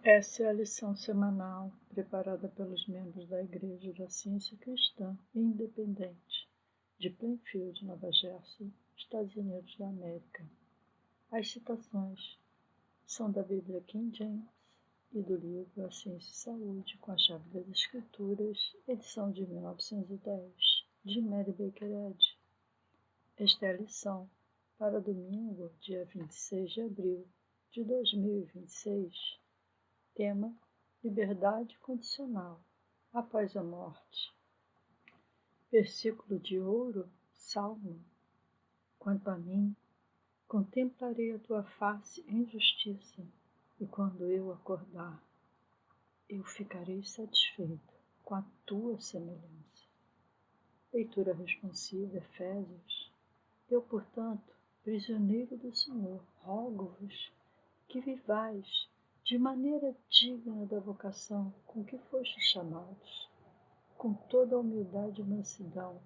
Essa é a lição semanal preparada pelos membros da Igreja da Ciência Cristã Independente de Plainfield, Nova Jersey, Estados Unidos da América. As citações são da Bíblia King James e do livro A Ciência e Saúde com a Chave das Escrituras, edição de 1910, de Mary Baker Eddy. Esta é a lição para domingo, dia 26 de abril de 2026. Tema: liberdade condicional após a morte. Versículo de ouro, Salmo. Quanto a mim, contemplarei a tua face em justiça, e quando eu acordar, eu ficarei satisfeito com a tua semelhança. Leitura responsiva, Efésios. Eu, portanto, prisioneiro do Senhor, rogo-vos que vivais de maneira digna da vocação com que fostes chamados, com toda a humildade e mansidão,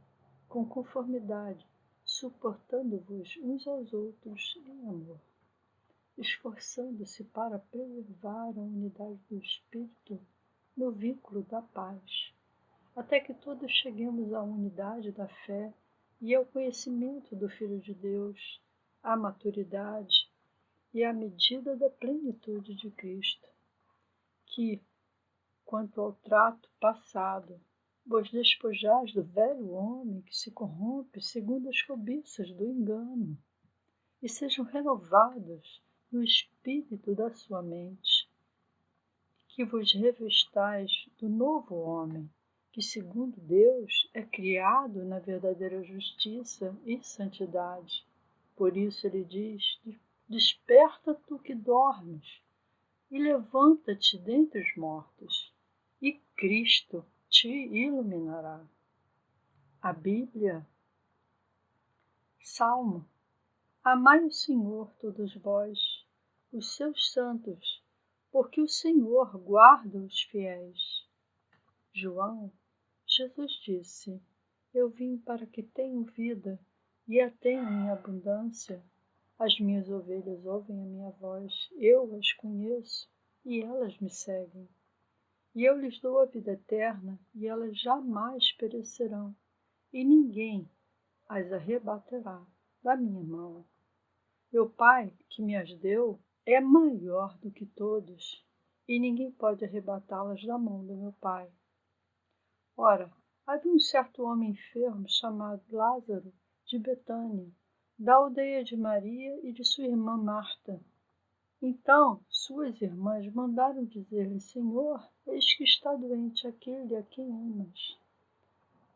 com conformidade, suportando-vos uns aos outros em amor, esforçando-se para preservar a unidade do Espírito no vínculo da paz, até que todos cheguemos à unidade da fé e ao conhecimento do Filho de Deus, à maturidade e à medida da plenitude de Cristo, que, quanto ao trato passado, vos despojais do velho homem que se corrompe segundo as cobiças do engano, e sejam renovados no espírito da sua mente, que vos revestais do novo homem, que segundo Deus é criado na verdadeira justiça e santidade. Por isso ele diz: desperta tu que dormes, e levanta-te dentre os mortos, e Cristo te iluminará. A Bíblia. Salmo. Amai o Senhor, todos vós, os seus santos, porque o Senhor guarda os fiéis. João. Jesus disse: eu vim para que tenham vida e a tenham em abundância. As minhas ovelhas ouvem a minha voz, eu as conheço e elas me seguem. E eu lhes dou a vida eterna, e elas jamais perecerão, e ninguém as arrebatará da minha mão. Meu Pai, que me as deu, é maior do que todos, e ninguém pode arrebatá-las da mão do meu Pai. Ora, havia um certo homem enfermo chamado Lázaro, de Betânia, da aldeia de Maria e de sua irmã Marta. Então suas irmãs mandaram dizer-lhe: Senhor, eis que está doente aquele a quem amas.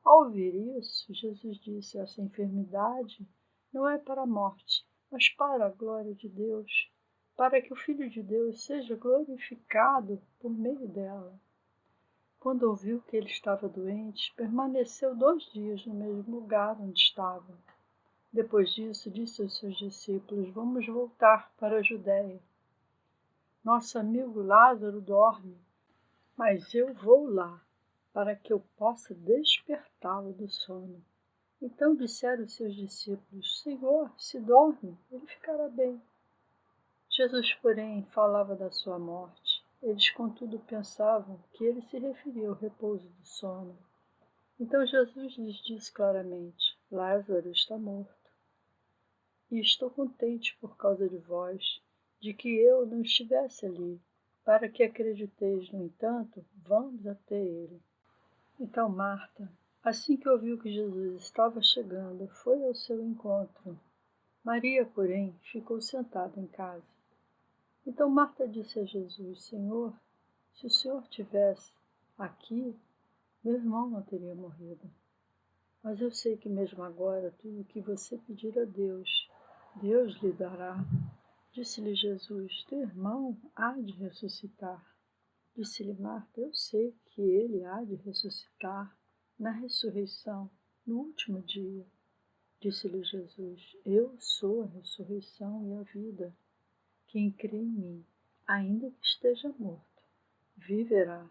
Ao ouvir isso, Jesus disse: essa enfermidade não é para a morte, mas para a glória de Deus, para que o Filho de Deus seja glorificado por meio dela. Quando ouviu que ele estava doente, permaneceu 2 dias no mesmo lugar onde estava. Depois disso, disse aos seus discípulos: vamos voltar para a Judéia. Nosso amigo Lázaro dorme, mas eu vou lá, para que eu possa despertá-lo do sono. Então disseram os seus discípulos: Senhor, se dorme, ele ficará bem. Jesus, porém, falava da sua morte. Eles, contudo, pensavam que ele se referia ao repouso do sono. Então Jesus lhes disse claramente: Lázaro está morto. E estou contente por causa de vós, de que eu não estivesse ali, para que acrediteis. No entanto, vamos até ele. Então Marta, assim que ouviu que Jesus estava chegando, foi ao seu encontro. Maria, porém, ficou sentada em casa. Então Marta disse a Jesus: Senhor, se o Senhor tivesse aqui, meu irmão não teria morrido. Mas eu sei que mesmo agora, tudo o que você pedir a Deus, Deus lhe dará. Disse-lhe Jesus: teu irmão há de ressuscitar. Disse-lhe Marta: eu sei que ele há de ressuscitar na ressurreição, no último dia. Disse-lhe Jesus: eu sou a ressurreição e a vida. Quem crê em mim, ainda que esteja morto, viverá.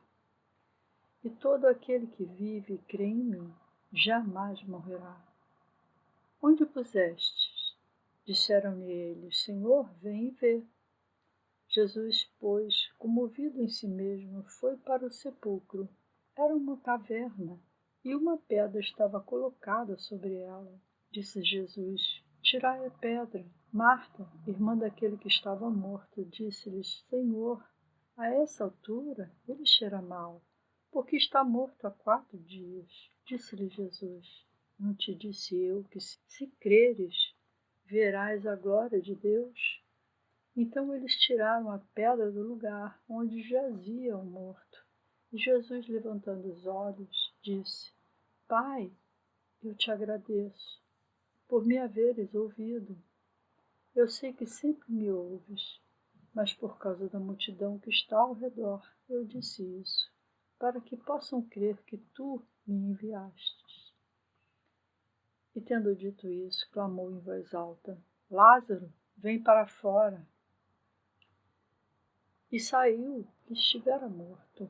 E todo aquele que vive e crê em mim, jamais morrerá. Onde o pusestes? Disseram-lhe eles: Senhor, vem e vê. Jesus, pois, comovido em si mesmo, foi para o sepulcro. Era uma caverna, e uma pedra estava colocada sobre ela. Disse Jesus: Tirai a pedra. Marta, irmã daquele que estava morto, disse-lhes: Senhor, a essa altura ele cheira mal, porque está morto há 4 dias. Disse-lhe Jesus: Não te disse eu que, se creres, verás a glória de Deus? Então eles tiraram a pedra do lugar onde jazia o morto. E Jesus, levantando os olhos, disse: Pai, eu te agradeço por me haveres ouvido. Eu sei que sempre me ouves, mas por causa da multidão que está ao redor, eu disse isso, para que possam crer que tu me enviastes. E tendo dito isso, clamou em voz alta: Lázaro, vem para fora. E saiu, que estivera morto,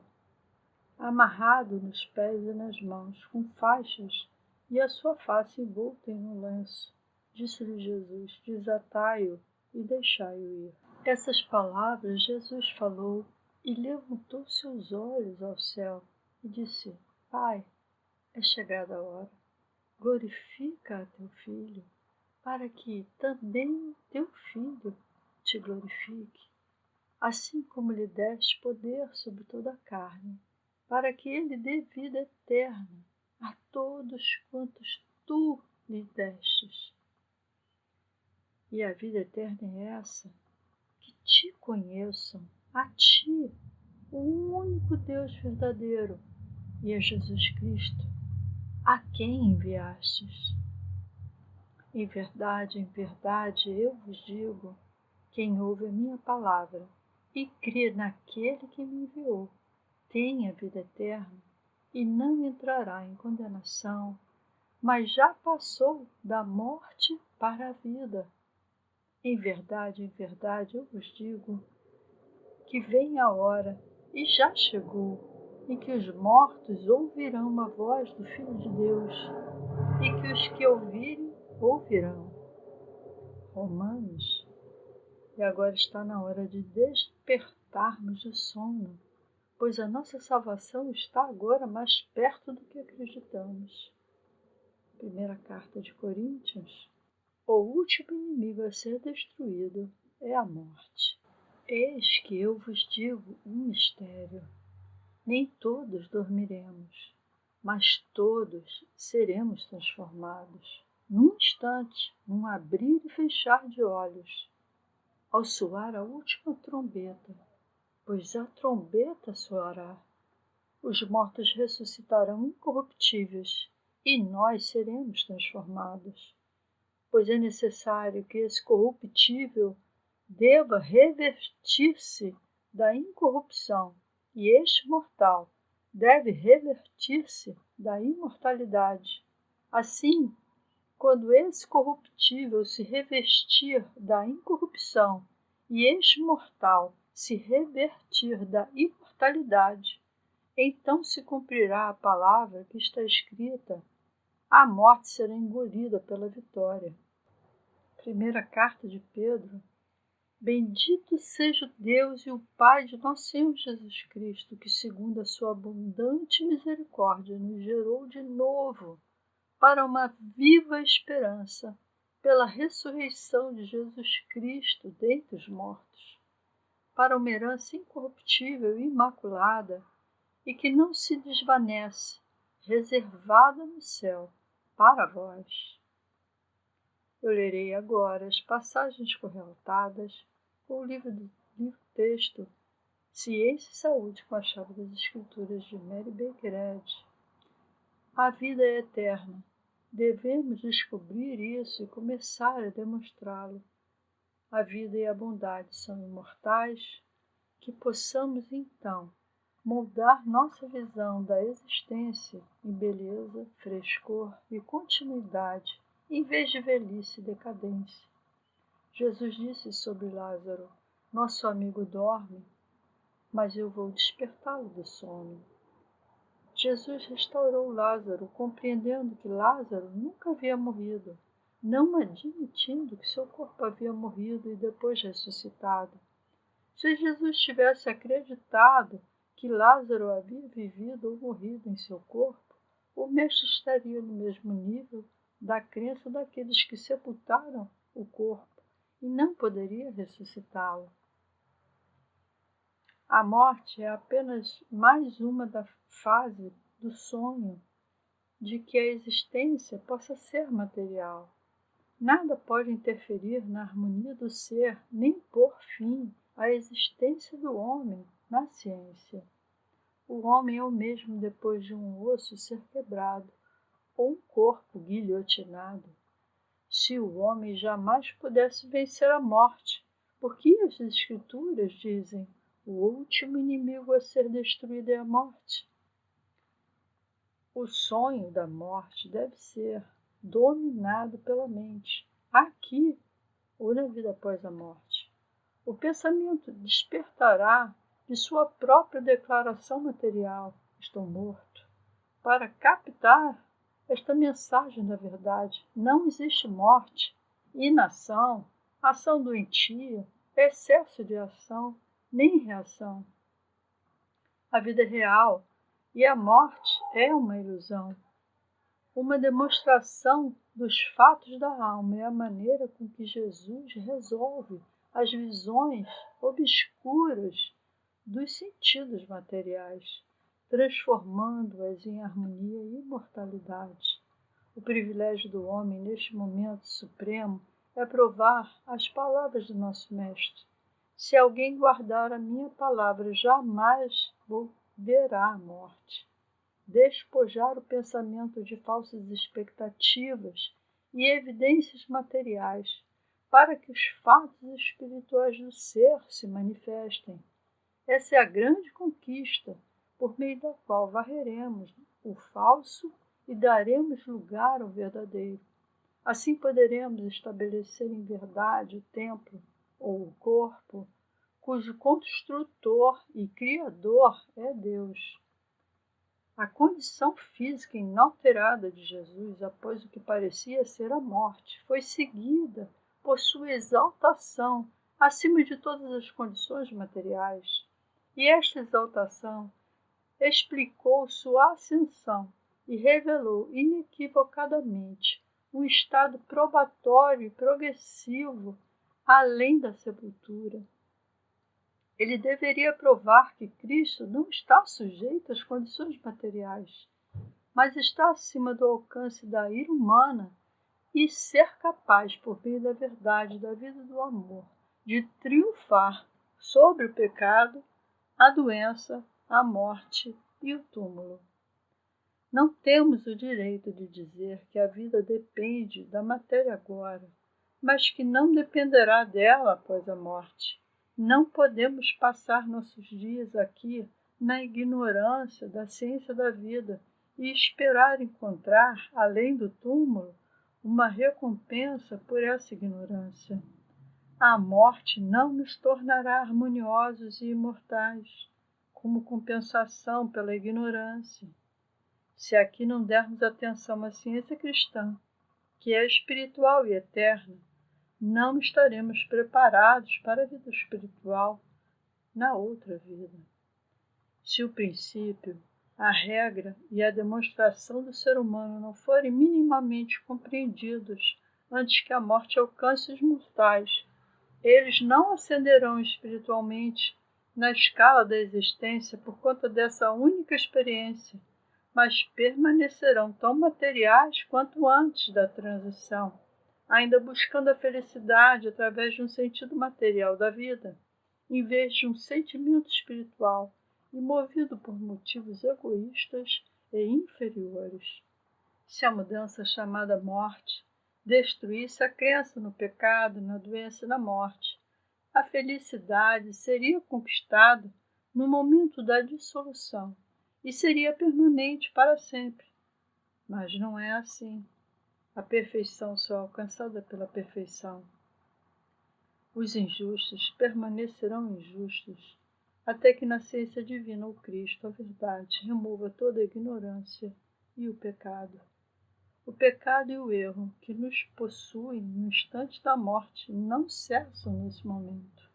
amarrado nos pés e nas mãos, com faixas, e a sua face envolta em um lenço. Disse-lhe Jesus: Desatai-o e deixai-o ir. Essas palavras Jesus falou e levantou seus olhos ao céu e disse: Pai, é chegada a hora. Glorifica a teu Filho, para que também teu Filho te glorifique, assim como lhe deste poder sobre toda a carne, para que ele dê vida eterna a todos quantos tu lhe destes. E a vida eterna é essa, que te conheçam, a ti, o único Deus verdadeiro, e a Jesus Cristo, a quem enviastes. Em verdade, eu vos digo, quem ouve a minha palavra e crê naquele que me enviou, tem a vida eterna e não entrará em condenação, mas já passou da morte para a vida. Em verdade, eu vos digo que vem a hora, e já chegou, em que os mortos ouvirão uma voz do Filho de Deus, e que os que ouvirem, ouvirão. Romanos. E agora está na hora de despertarmos do sono, pois a nossa salvação está agora mais perto do que acreditamos. Primeira carta de Coríntios. O último inimigo a ser destruído é a morte. Eis que eu vos digo um mistério. Nem todos dormiremos, mas todos seremos transformados. Num instante, num abrir e fechar de olhos, ao soar a última trombeta, pois a trombeta soará. Os mortos ressuscitarão incorruptíveis, e nós seremos transformados. Pois é necessário que esse corruptível deva revestir-se da incorrupção, e este mortal deve revestir-se da imortalidade. Assim, quando esse corruptível se revestir da incorrupção e este mortal se revestir da imortalidade, então se cumprirá a palavra que está escrita: a morte será engolida pela vitória. Primeira carta de Pedro. Bendito seja o Deus e o Pai de nosso Senhor Jesus Cristo, que segundo a sua abundante misericórdia nos gerou de novo para uma viva esperança, pela ressurreição de Jesus Cristo dentre os mortos, para uma herança incorruptível e imaculada, e que não se desvanece, reservada no céu para vós. Eu lerei agora as passagens correlatadas com o livro texto Ciência e Saúde com a Chave das Escrituras de Mary Baker Eddy. A vida é eterna. Devemos descobrir isso e começar a demonstrá-lo. A vida e a bondade são imortais, que possamos então moldar nossa visão da existência em beleza, frescor e continuidade, em vez de velhice e decadência. Jesus disse sobre Lázaro: Nosso amigo dorme, mas eu vou despertá-lo do sono. Jesus restaurou Lázaro, compreendendo que Lázaro nunca havia morrido, não admitindo que seu corpo havia morrido e depois ressuscitado. Se Jesus tivesse acreditado que Lázaro havia vivido ou morrido em seu corpo, o Mestre estaria no mesmo nível da crença daqueles que sepultaram o corpo e não poderia ressuscitá-lo. A morte é apenas mais uma da fase do sonho de que a existência possa ser material. Nada pode interferir na harmonia do ser, nem pôr fim à existência do homem na ciência. O homem é o mesmo depois de um osso ser quebrado ou um corpo guilhotinado. Se o homem jamais pudesse vencer a morte, por que as Escrituras dizem: o último inimigo a ser destruído é a morte? O sonho da morte deve ser dominado pela mente, aqui ou na vida após a morte. O pensamento despertará de sua própria declaração material: estou morto. Para captar esta mensagem da verdade, não existe morte, inação, ação doentia, excesso de ação, nem reação. A vida é real e a morte é uma ilusão. Uma demonstração dos fatos da alma é a maneira com que Jesus resolve as visões obscuras dos sentidos materiais, transformando-as em harmonia e imortalidade. O privilégio do homem neste momento supremo é provar as palavras do nosso Mestre. Se alguém guardar a minha palavra, jamais verá a morte. Despojar o pensamento de falsas expectativas e evidências materiais, para que os fatos espirituais do ser se manifestem. Essa é a grande conquista, por meio da qual varreremos o falso e daremos lugar ao verdadeiro. Assim poderemos estabelecer em verdade o templo, ou o corpo, cujo construtor e criador é Deus. A condição física inalterada de Jesus, após o que parecia ser a morte, foi seguida por sua exaltação acima de todas as condições materiais. E esta exaltação explicou sua ascensão e revelou inequivocadamente um estado probatório e progressivo além da sepultura. Ele deveria provar que Cristo não está sujeito às condições materiais, mas está acima do alcance da ira humana e ser capaz, por meio da verdade, da vida e do amor, de triunfar sobre o pecado, a doença, a morte e o túmulo. Não temos o direito de dizer que a vida depende da matéria agora, mas que não dependerá dela após a morte. Não podemos passar nossos dias aqui na ignorância da ciência da vida e esperar encontrar, além do túmulo, uma recompensa por essa ignorância. A morte não nos tornará harmoniosos e imortais, como compensação pela ignorância. Se aqui não dermos atenção à ciência cristã, que é espiritual e eterna, não estaremos preparados para a vida espiritual na outra vida. Se o princípio, a regra e a demonstração do ser humano não forem minimamente compreendidos antes que a morte alcance os mortais, eles não ascenderão espiritualmente na escala da existência por conta dessa única experiência, mas permanecerão tão materiais quanto antes da transição, ainda buscando a felicidade através de um sentido material da vida, em vez de um sentimento espiritual e movido por motivos egoístas e inferiores. Se a mudança chamada morte destruísse a crença no pecado, na doença e na morte, a felicidade seria conquistada no momento da dissolução e seria permanente para sempre. Mas não é assim. A perfeição só é alcançada pela perfeição. Os injustos permanecerão injustos, até que na ciência divina o Cristo, a verdade, remova toda a ignorância e o pecado. O pecado e o erro que nos possuem no instante da morte não cessam nesse momento.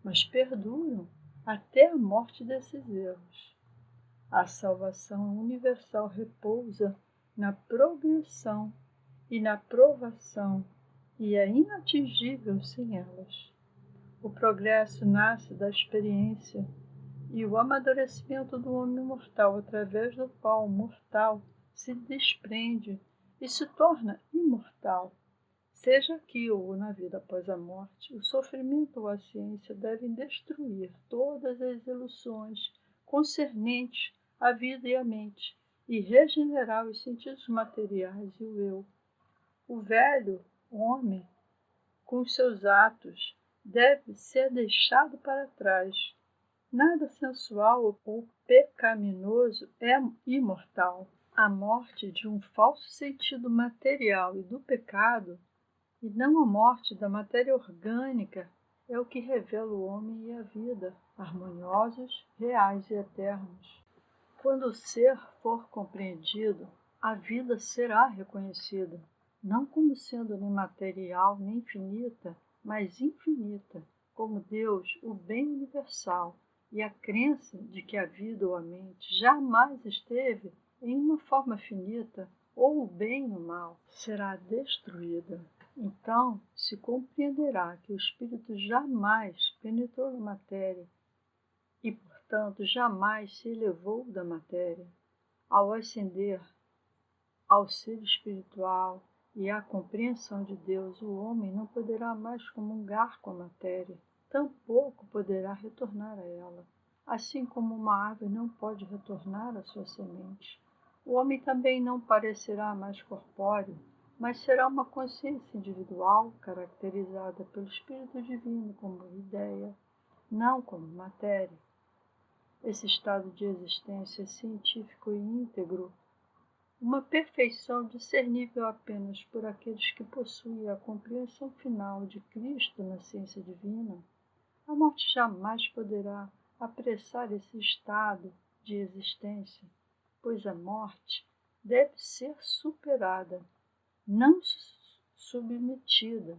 mas perduram até a morte desses erros. A salvação universal repousa na progressão e na provação, e é inatingível sem elas. O progresso nasce da experiência e o amadurecimento do homem mortal, através do qual o mortal se desprende e se torna imortal. Seja aqui ou na vida após a morte, o sofrimento ou a ciência devem destruir todas as ilusões concernentes à vida e à mente, e regenerar os sentidos materiais e o eu. O velho homem, com seus atos, deve ser deixado para trás. Nada sensual ou pecaminoso é imortal. A morte de um falso sentido material e do pecado, e não a morte da matéria orgânica, é o que revela o homem e a vida, harmoniosos, reais e eternos. Quando o ser for compreendido, a vida será reconhecida, não como sendo nem material nem finita, mas infinita, como Deus, o bem universal, e a crença de que a vida ou a mente jamais esteve em uma forma finita, ou o bem e o mal, será destruída. Então se compreenderá que o espírito jamais penetrou na matéria e, portanto, jamais se elevou da matéria. Ao ascender ao ser espiritual e à compreensão de Deus, o homem não poderá mais comungar com a matéria, tampouco poderá retornar a ela, assim como uma árvore não pode retornar à sua semente. O homem também não parecerá mais corpóreo, mas será uma consciência individual, caracterizada pelo Espírito Divino como ideia, não como matéria. Esse estado de existência científico e íntegro, uma perfeição discernível apenas por aqueles que possuem a compreensão final de Cristo na ciência divina, a morte jamais poderá apressar esse estado de existência, pois a morte deve ser superada, não submetida,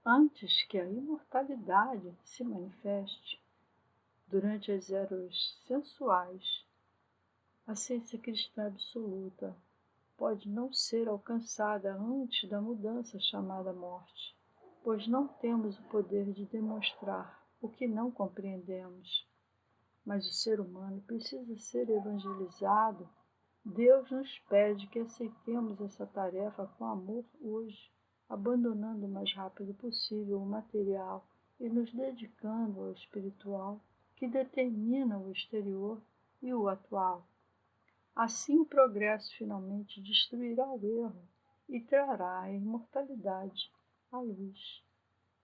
antes que a imortalidade se manifeste. Durante as eras sensuais, a ciência cristã absoluta pode não ser alcançada antes da mudança chamada morte, pois não temos o poder de demonstrar o que não compreendemos. Mas o ser humano precisa ser evangelizado. Deus nos pede que aceitemos essa tarefa com amor hoje, abandonando o mais rápido possível o material e nos dedicando ao espiritual, que determina o exterior e o atual. Assim o progresso finalmente destruirá o erro e trará a imortalidade à luz.